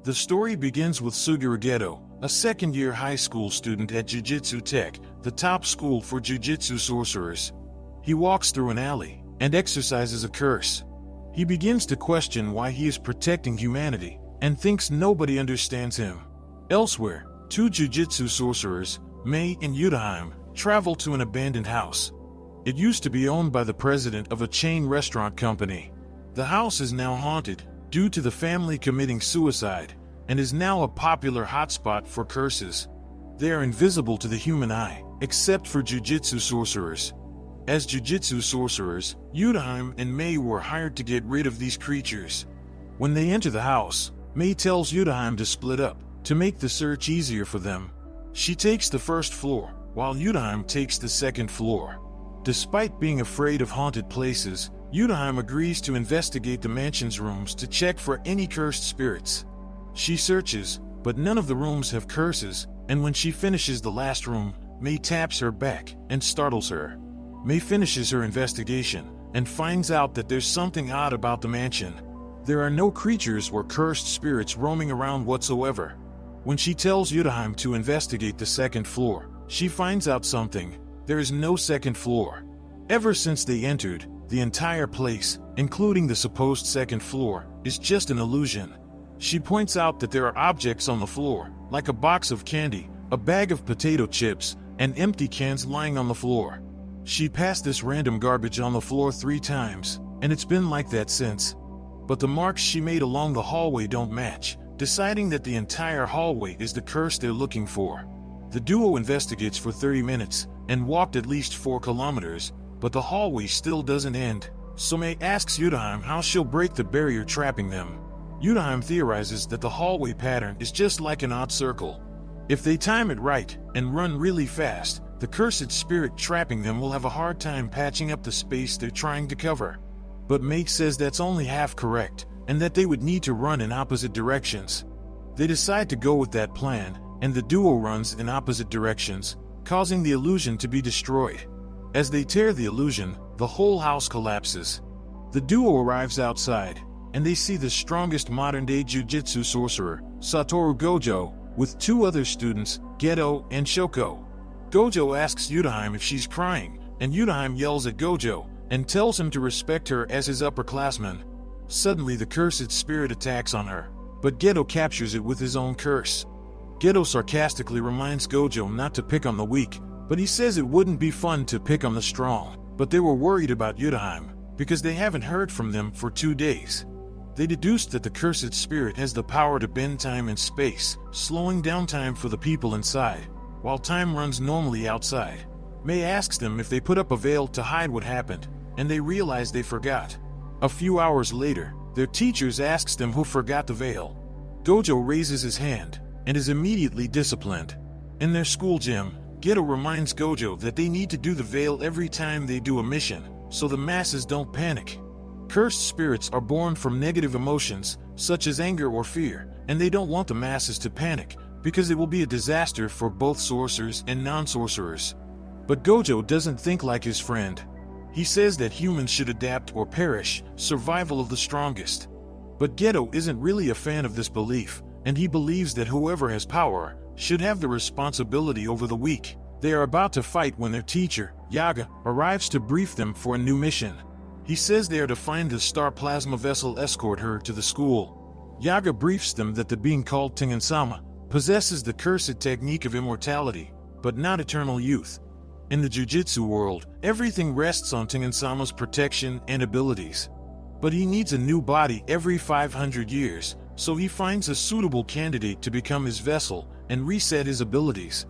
The story begins with Suguru Geto, a second-year high school student at Jujutsu Tech, the top school for Jujutsu sorcerers. He walks through an alley and exercises a curse. He begins to question why he is protecting humanity and thinks nobody understands him. Elsewhere, two Jujutsu sorcerers, Mei and Yutaheim, travel to an abandoned house. It used to be owned by the president of a chain restaurant company. The house is now haunted due to the family committing suicide and is now a popular hotspot for curses. They are invisible to the human eye, except for Jujutsu sorcerers. As Jujutsu sorcerers, Yutaheim and Mei were hired to get rid of these creatures. When they enter the house, Mei tells Yutaheim to split up to make the search easier for them. She takes the first floor, while Yutaheim takes the second floor. Despite being afraid of haunted places, Yutaheim agrees to investigate the mansion's rooms to check for any cursed spirits. She searches, but none of the rooms have curses, and when she finishes the last room, Mei taps her back and startles her. Mei finishes her investigation and finds out that there's something odd about the mansion. There are no creatures or cursed spirits roaming around whatsoever. When she tells Yutaheim to investigate the second floor, she finds out something. There is no second floor. Ever since they entered, the entire place, including the supposed second floor, is just an illusion. She points out that there are objects on the floor, like a box of candy, a bag of potato chips, and empty cans lying on the floor. She passed this random garbage on the floor 3 times, and it's been like that since. But the marks she made along the hallway don't match, deciding that the entire hallway is the curse they're looking for. The duo investigates for 30 minutes and walked at least 4 kilometers, but the hallway still doesn't end. So Mei asks Yutaheim how she'll break the barrier trapping them. Yutaheim theorizes that the hallway pattern is just like an odd circle. If they time it right and run really fast, the cursed spirit trapping them will have a hard time patching up the space they're trying to cover. But Mei says that's only half correct, and that they would need to run in opposite directions. They decide to go with that plan, and the duo runs in opposite directions, causing the illusion to be destroyed. As they tear the illusion, the whole house collapses. The duo arrives outside, and they see the strongest modern-day Jujutsu sorcerer, Satoru Gojo, with 2 other students, Geto and Shoko. Gojo asks Yutaheim if she's crying, and Yutaheim yells at Gojo and tells him to respect her as his upperclassman. Suddenly the cursed spirit attacks on her, but Geto captures it with his own curse. Geto sarcastically reminds Gojo not to pick on the weak, but he says it wouldn't be fun to pick on the strong. But they were worried about Yutaheim, because they haven't heard from them for 2 days. They deduced that the cursed spirit has the power to bend time and space, slowing down time for the people inside, while time runs normally outside. Mei asks them if they put up a veil to hide what happened, and they realize they forgot. A few hours later, their teachers asks them who forgot the veil. Gojo raises his hand, and is immediately disciplined. In their school gym, Geto reminds Gojo that they need to do the veil every time they do a mission, so the masses don't panic. Cursed spirits are born from negative emotions, such as anger or fear, and they don't want the masses to panic, because it will be a disaster for both sorcerers and non-sorcerers. But Gojo doesn't think like his friend. He says that humans should adapt or perish, survival of the strongest. But Geto isn't really a fan of this belief, and he believes that whoever has power should have the responsibility over the weak. They are about to fight when their teacher, Yaga, arrives to brief them for a new mission. He says they are to find the star plasma vessel escort her to the school. Yaga briefs them that the being called Tengen-sama possesses the cursed technique of immortality, but not eternal youth. In the Jujutsu world, everything rests on Tengen-sama's protection and abilities. But he needs a new body every 500 years, so he finds a suitable candidate to become his vessel and reset his abilities.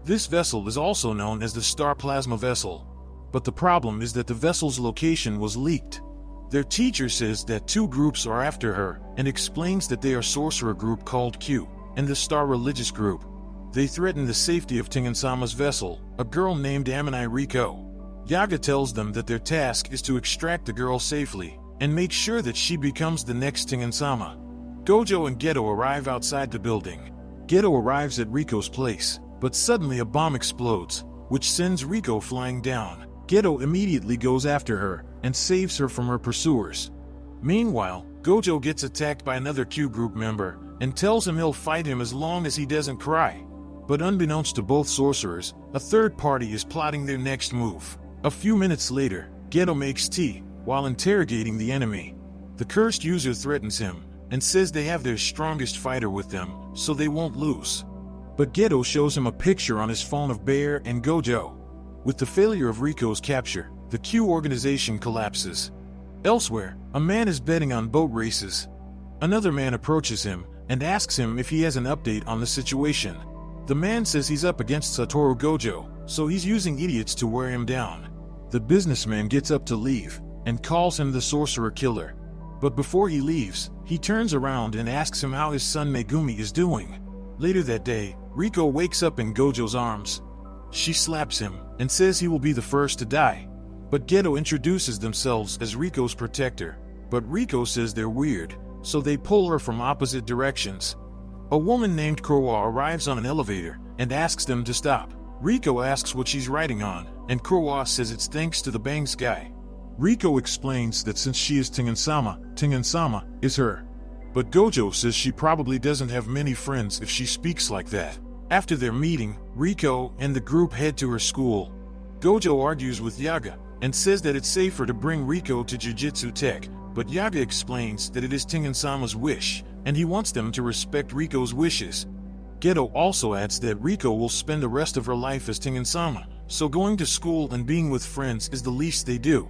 This vessel is also known as the Star Plasma Vessel. But the problem is that the vessel's location was leaked. Their teacher says that 2 groups are after her and explains that they are sorcerer group called Q and the Star Religious group. They threaten the safety of Tengen-sama's vessel, a girl named Amanai Riko. Yaga tells them that their task is to extract the girl safely and make sure that she becomes the next Tengen-sama. Gojo and Geto arrive outside the building. Geto arrives at Riko's place, but suddenly a bomb explodes, which sends Riko flying down. Geto immediately goes after her and saves her from her pursuers. Meanwhile, Gojo gets attacked by another Q group member, and tells him he'll fight him as long as he doesn't cry. But unbeknownst to both sorcerers, a third party is plotting their next move. A few minutes later, Geto makes tea while interrogating the enemy. The cursed user threatens him and says they have their strongest fighter with them, so they won't lose. But Geto shows him a picture on his phone of Bear and Gojo. With the failure of Riko's capture, the Q organization collapses. Elsewhere, a man is betting on boat races. Another man approaches him and asks him if he has an update on the situation. The man says he's up against Satoru Gojo, so he's using idiots to wear him down. The businessman gets up to leave and calls him the sorcerer killer. But before he leaves, he turns around and asks him how his son Megumi is doing. Later that day, Riko wakes up in Gojo's arms. She slaps him and says he will be the first to die. But Geto introduces themselves as Riko's protector, but Riko says they're weird, so they pull her from opposite directions. A woman named Kurwa arrives on an elevator and asks them to stop. Riko asks what she's riding on, and Kurwa says it's thanks to the bangs guy. Riko explains that since she is Tengen-sama is her. But Gojo says she probably doesn't have many friends if she speaks like that. After their meeting, Riko and the group head to her school. Gojo argues with Yaga and says that it's safer to bring Riko to Jujutsu Tech, but Yaga explains that it is Tengen-sama's wish, and he wants them to respect Riko's wishes. Geto also adds that Riko will spend the rest of her life as Tengen-sama, so going to school and being with friends is the least they do.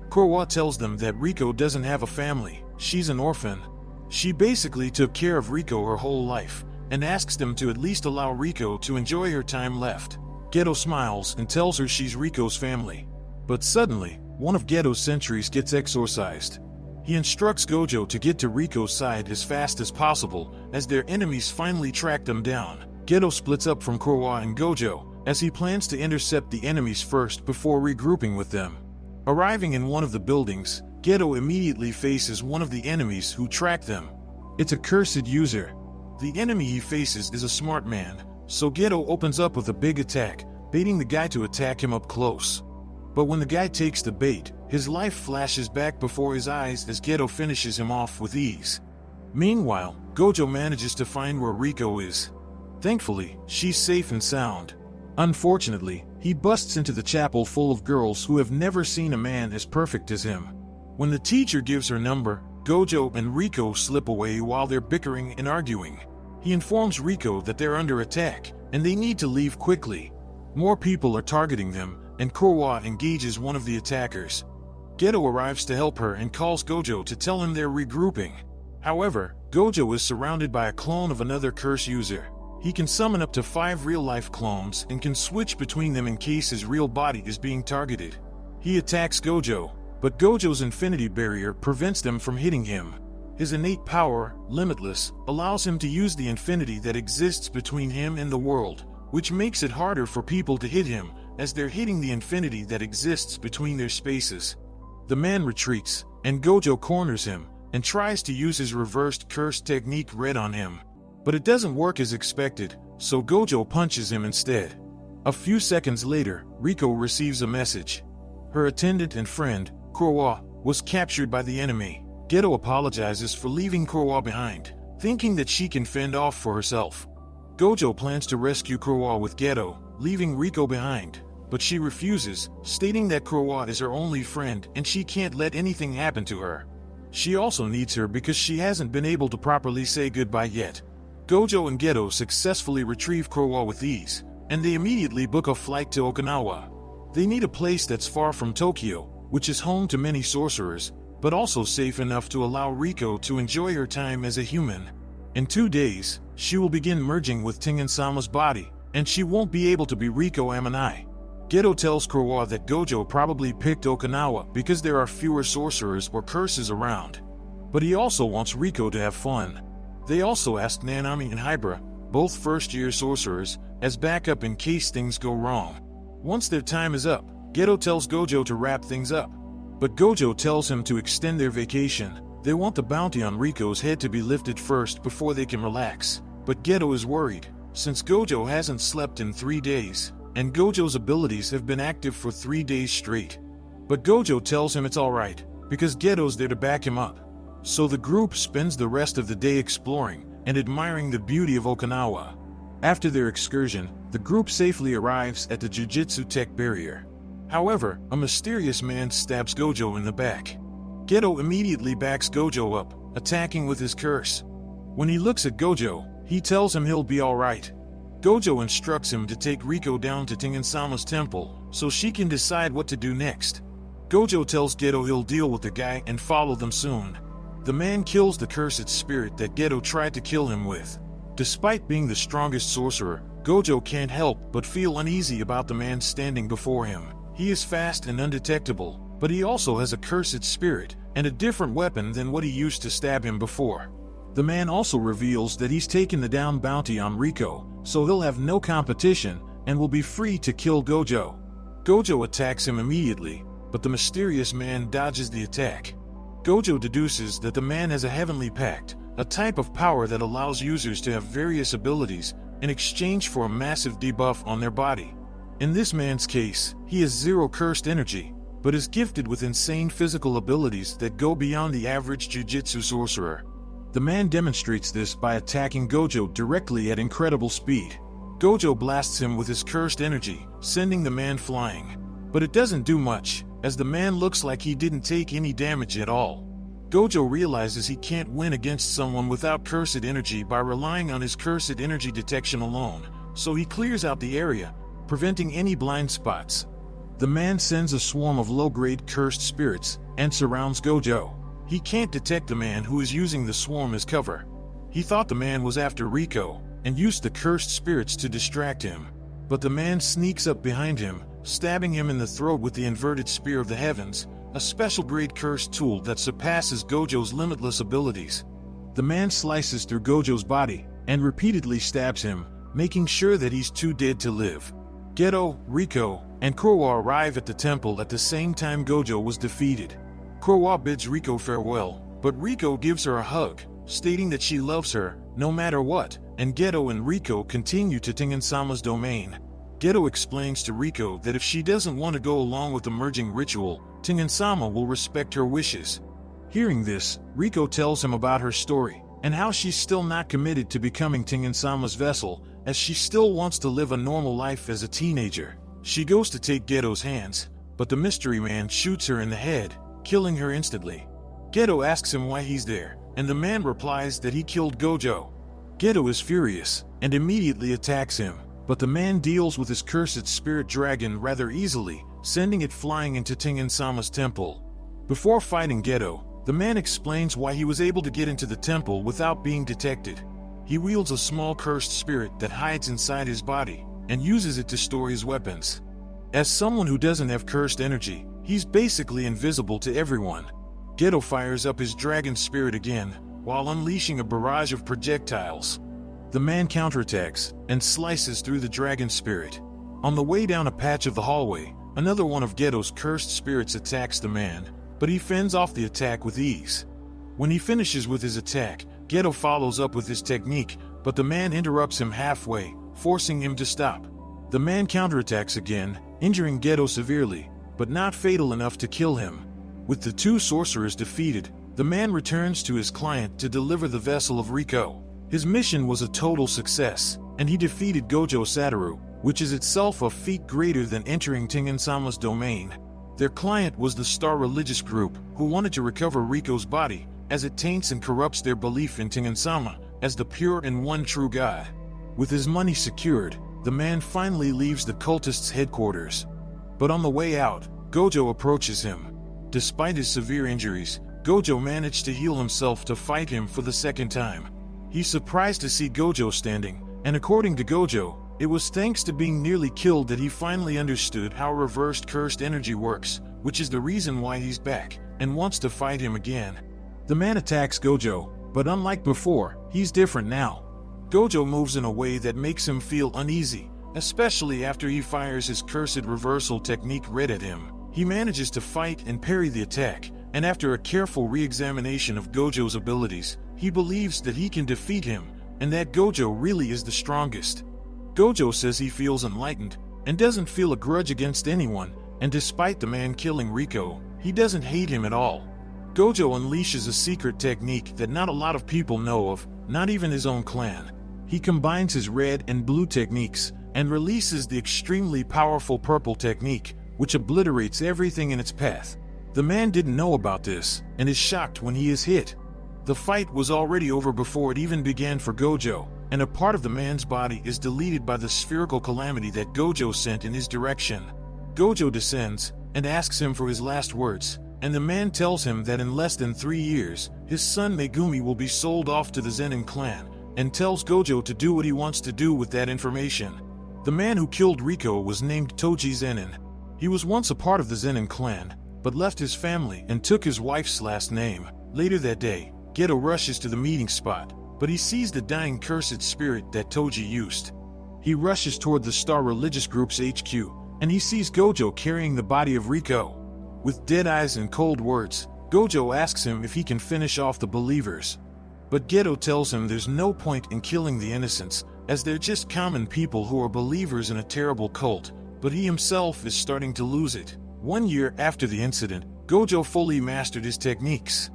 Kurwa tells them that Riko doesn't have a family, she's an orphan. She basically took care of Riko her whole life, and asks them to at least allow Riko to enjoy her time left. Geto smiles and tells her she's Riko's family. But suddenly, one of Geto's sentries gets exorcised. He instructs Gojo to get to Riko's side as fast as possible, as their enemies finally track them down. Geto splits up from Kurwa and Gojo, as he plans to intercept the enemies first before regrouping with them. Arriving in one of the buildings, Geto immediately faces one of the enemies who track them. It's a cursed user. The enemy he faces is a smart man, so Geto opens up with a big attack, baiting the guy to attack him up close. But when the guy takes the bait, his life flashes back before his eyes as Geto finishes him off with ease. Meanwhile, Gojo manages to find where Riko is. Thankfully, she's safe and sound. Unfortunately, he busts into the chapel full of girls who have never seen a man as perfect as him. When the teacher gives her number, Gojo and Riko slip away while they're bickering and arguing. He informs Riko that they're under attack, and they need to leave quickly. More people are targeting them, and Kurwa engages one of the attackers. Geto arrives to help her and calls Gojo to tell him they're regrouping. However, Gojo is surrounded by a clone of another curse user. He can summon up to 5 real-life clones and can switch between them in case his real body is being targeted. He attacks Gojo, but Gojo's infinity barrier prevents them from hitting him. His innate power, Limitless, allows him to use the infinity that exists between him and the world, which makes it harder for people to hit him, as they're hitting the infinity that exists between their spaces. The man retreats, and Gojo corners him, and tries to use his reversed curse technique Red on him. But it doesn't work as expected, so Gojo punches him instead. A few seconds later, Riko receives a message. Her attendant and friend, Kurwa, was captured by the enemy. Geto apologizes for leaving Kurwa behind, thinking that she can fend off for herself. Gojo plans to rescue Kurwa with Geto, leaving Riko behind, but she refuses, stating that Kurwa is her only friend and she can't let anything happen to her. She also needs her because she hasn't been able to properly say goodbye yet. Gojo and Geto successfully retrieve Kurwa with ease, and they immediately book a flight to Okinawa. They need a place that's far from Tokyo, which is home to many sorcerers, but also safe enough to allow Riko to enjoy her time as a human. In 2 days, she will begin merging with Tengen-sama's body, and she won't be able to be Riko Amanai. Geto tells Kurwa that Gojo probably picked Okinawa because there are fewer sorcerers or curses around. But he also wants Riko to have fun. They also ask Nanami and Hybra, both first-year sorcerers, as backup in case things go wrong. Once their time is up, Geto tells Gojo to wrap things up. But Gojo tells him to extend their vacation. They want the bounty on Riko's head to be lifted first before they can relax. But Geto is worried, since Gojo hasn't slept in 3 days, and Gojo's abilities have been active for 3 days straight. But Gojo tells him it's alright, because Geto's there to back him up. So the group spends the rest of the day exploring, and admiring the beauty of Okinawa. After their excursion, the group safely arrives at the Jujutsu Tech barrier. However, a mysterious man stabs Gojo in the back. Geto immediately backs Gojo up, attacking with his curse. When he looks at Gojo, he tells him he'll be alright. Gojo instructs him to take Riko down to Tengen-sama's temple, so she can decide what to do next. Gojo tells Geto he'll deal with the guy and follow them soon. The man kills the cursed spirit that Geto tried to kill him with. Despite being the strongest sorcerer, Gojo can't help but feel uneasy about the man standing before him. He is fast and undetectable, but he also has a cursed spirit and a different weapon than what he used to stab him before. The man also reveals that he's taken the down bounty on Riko, so he'll have no competition and will be free to kill Gojo. Gojo attacks him immediately, but the mysterious man dodges the attack. Gojo deduces that the man has a heavenly pact, a type of power that allows users to have various abilities in exchange for a massive debuff on their body. In this man's case, he has zero cursed energy, but is gifted with insane physical abilities that go beyond the average Jujutsu sorcerer. The man demonstrates this by attacking Gojo directly at incredible speed. Gojo blasts him with his cursed energy, sending the man flying. But it doesn't do much, as the man looks like he didn't take any damage at all. Gojo realizes he can't win against someone without cursed energy by relying on his cursed energy detection alone, so he clears out the area, preventing any blind spots. The man sends a swarm of low-grade cursed spirits and surrounds Gojo. He can't detect the man who is using the swarm as cover. He thought the man was after Riko and used the cursed spirits to distract him. But the man sneaks up behind him, stabbing him in the throat with the inverted spear of the heavens, a special grade cursed tool that surpasses Gojo's limitless abilities. The man slices through Gojo's body and repeatedly stabs him, making sure that he's too dead to live. Geto, Riko, and Kurwa arrive at the temple at the same time Gojo was defeated. Kurwa bids Riko farewell, but Riko gives her a hug, stating that she loves her, no matter what, and Geto and Riko continue to Tengen-sama's domain. Geto explains to Riko that if she doesn't want to go along with the merging ritual, Tengen-sama will respect her wishes. Hearing this, Riko tells him about her story, and how she's still not committed to becoming Tengen-sama's vessel, as she still wants to live a normal life as a teenager. She goes to take Geto's hands, but the mystery man shoots her in the head, killing her instantly. Geto asks him why he's there, and the man replies that he killed Gojo. Geto is furious, and immediately attacks him, but the man deals with his cursed spirit dragon rather easily, sending it flying into Tengen-sama's temple. Before fighting Geto, the man explains why he was able to get into the temple without being detected. He wields a small cursed spirit that hides inside his body, and uses it to store his weapons. As someone who doesn't have cursed energy, he's basically invisible to everyone. Geto fires up his dragon spirit again, while unleashing a barrage of projectiles. The man counterattacks, and slices through the dragon spirit. On the way down a patch of the hallway, another one of Geto's cursed spirits attacks the man, but he fends off the attack with ease. When he finishes with his attack, Geto follows up with his technique, but the man interrupts him halfway, forcing him to stop. The man counterattacks again, injuring Geto severely, but not fatal enough to kill him. With the two sorcerers defeated, the man returns to his client to deliver the vessel of Riko. His mission was a total success, and he defeated Gojo Satoru, which is itself a feat greater than entering Tengen-sama's domain. Their client was the Star religious group, who wanted to recover Riko's body, as it taints and corrupts their belief in Tengen-sama as the pure and one true God. With his money secured, the man finally leaves the cultists' headquarters. But on the way out, Gojo approaches him. Despite his severe injuries, Gojo managed to heal himself to fight him for the second time. He's surprised to see Gojo standing, and according to Gojo, it was thanks to being nearly killed that he finally understood how reversed cursed energy works, which is the reason why he's back, and wants to fight him again. The man attacks Gojo, but unlike before, he's different now. Gojo moves in a way that makes him feel uneasy, especially after he fires his cursed reversal technique right at him. He manages to fight and parry the attack, and after a careful re-examination of Gojo's abilities, he believes that he can defeat him, and that Gojo really is the strongest. Gojo says he feels enlightened, and doesn't feel a grudge against anyone, and despite the man killing Riko, he doesn't hate him at all. Gojo unleashes a secret technique that not a lot of people know of, not even his own clan. He combines his red and blue techniques and releases the extremely powerful purple technique, which obliterates everything in its path. The man didn't know about this and is shocked when he is hit. The fight was already over before it even began for Gojo, and a part of the man's body is deleted by the spherical calamity that Gojo sent in his direction. Gojo descends and asks him for his last words, and the man tells him that in less than 3 years, his son Megumi will be sold off to the Zenin clan, and tells Gojo to do what he wants to do with that information. The man who killed Riko was named Toji Zenin. He was once a part of the Zenin clan, but left his family and took his wife's last name. Later that day, Geto rushes to the meeting spot, but he sees the dying cursed spirit that Toji used. He rushes toward the Star Religious Group's HQ, and he sees Gojo carrying the body of Riko. With dead eyes and cold words, Gojo asks him if he can finish off the believers. But Geto tells him there's no point in killing the innocents, as they're just common people who are believers in a terrible cult, but he himself is starting to lose it. 1 year after the incident, Gojo fully mastered his techniques.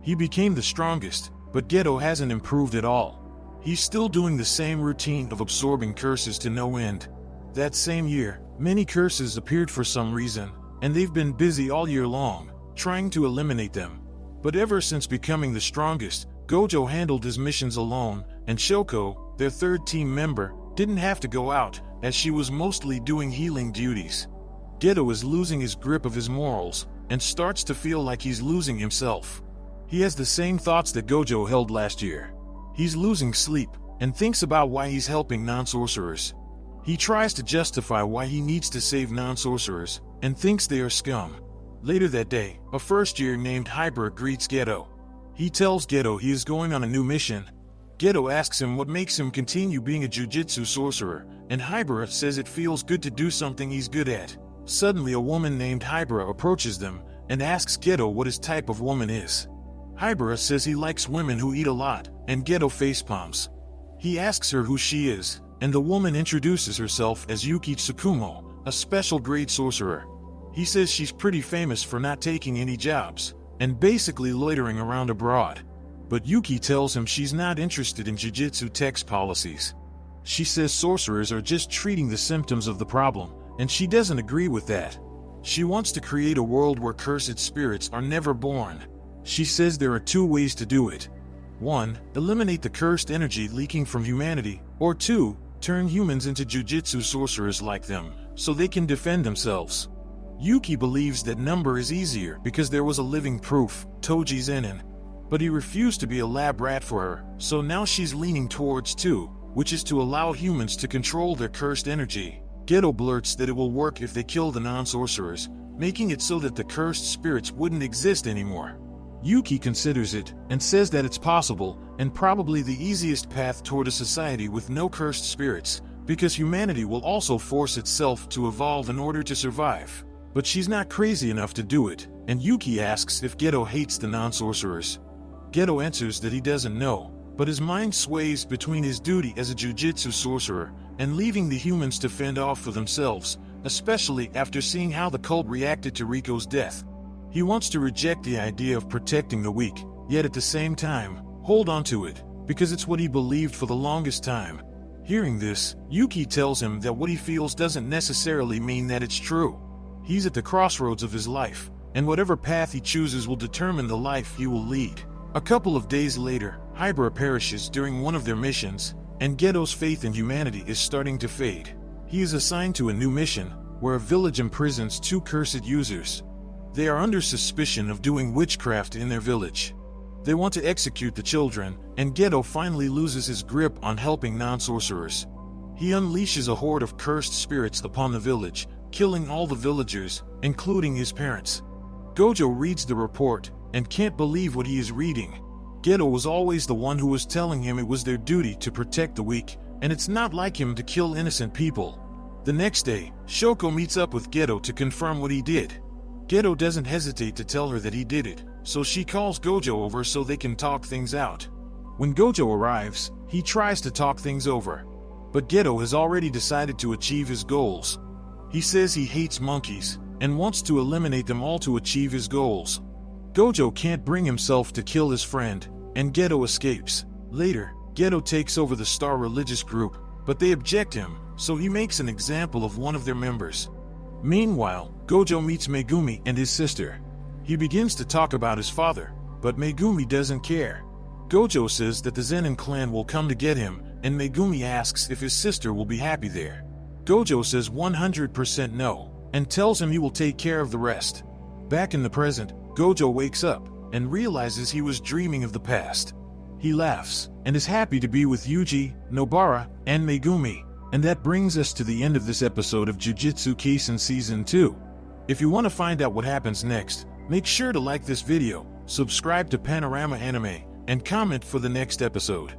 He became the strongest, but Geto hasn't improved at all. He's still doing the same routine of absorbing curses to no end. That same year, many curses appeared for some reason, and they've been busy all year long, trying to eliminate them. But ever since becoming the strongest, Gojo handled his missions alone, and Shoko, their third team member, didn't have to go out, as she was mostly doing healing duties. Geto is losing his grip of his morals, and starts to feel like he's losing himself. He has the same thoughts that Gojo held last year. He's losing sleep, and thinks about why he's helping non-sorcerers. He tries to justify why he needs to save non-sorcerers, and thinks they are scum. Later that day, a first year named Hybera greets Geto. He tells Geto he is going on a new mission. Geto asks him what makes him continue being a Jujutsu sorcerer, and Hybera says it feels good to do something he's good at. Suddenly a woman named Hybera approaches them, and asks Geto what his type of woman is. Hybera says he likes women who eat a lot, and Geto facepalms. He asks her who she is, and the woman introduces herself as Yuki Tsukumo, a special grade sorcerer. He says she's pretty famous for not taking any jobs, and basically loitering around abroad. But Yuki tells him she's not interested in Jujutsu Tech's policies. She says sorcerers are just treating the symptoms of the problem, and she doesn't agree with that. She wants to create a world where cursed spirits are never born. She says there are 2 ways to do it. 1. Eliminate the cursed energy leaking from humanity, or 2. Turn humans into Jujutsu sorcerers like them, so they can defend themselves. Yuki believes that number is easier because there was a living proof, Toji Zenin. But he refused to be a lab rat for her, so now she's leaning towards 2, which is to allow humans to control their cursed energy. Geto blurts that it will work if they kill the non-sorcerers, making it so that the cursed spirits wouldn't exist anymore. Yuki considers it, and says that it's possible, and probably the easiest path toward a society with no cursed spirits, because humanity will also force itself to evolve in order to survive. But she's not crazy enough to do it, and Yuki asks if Geto hates the non-sorcerers. Geto answers that he doesn't know, but his mind sways between his duty as a Jujutsu sorcerer and leaving the humans to fend off for themselves, especially after seeing how the cult reacted to Riko's death. He wants to reject the idea of protecting the weak, yet at the same time, hold on to it, because it's what he believed for the longest time. Hearing this, Yuki tells him that what he feels doesn't necessarily mean that it's true. He's at the crossroads of his life, and whatever path he chooses will determine the life he will lead. A couple of days later, Hybera perishes during one of their missions, and Geto's faith in humanity is starting to fade. He is assigned to a new mission, where a village imprisons 2 cursed users. They are under suspicion of doing witchcraft in their village. They want to execute the children, and Geto finally loses his grip on helping non-sorcerers. He unleashes a horde of cursed spirits upon the village, killing all the villagers, including his parents. Gojo reads the report, and can't believe what he is reading. Geto was always the one who was telling him it was their duty to protect the weak, and it's not like him to kill innocent people. The next day, Shoko meets up with Geto to confirm what he did. Geto doesn't hesitate to tell her that he did it, so she calls Gojo over so they can talk things out. When Gojo arrives, he tries to talk things over. But Geto has already decided to achieve his goals. He says he hates monkeys, and wants to eliminate them all to achieve his goals. Gojo can't bring himself to kill his friend, and Geto escapes. Later, Geto takes over the Star religious group, but they object him, so he makes an example of one of their members. Meanwhile, Gojo meets Megumi and his sister. He begins to talk about his father, but Megumi doesn't care. Gojo says that the Zenin clan will come to get him, and Megumi asks if his sister will be happy there. Gojo says 100% no, and tells him he will take care of the rest. Back in the present, Gojo wakes up and realizes he was dreaming of the past. He laughs and is happy to be with Yuji, Nobara, and Megumi. And that brings us to the end of this episode of Jujutsu Kaisen Season 2. If you want to find out what happens next, make sure to like this video, subscribe to Panorama Anime, and comment for the next episode.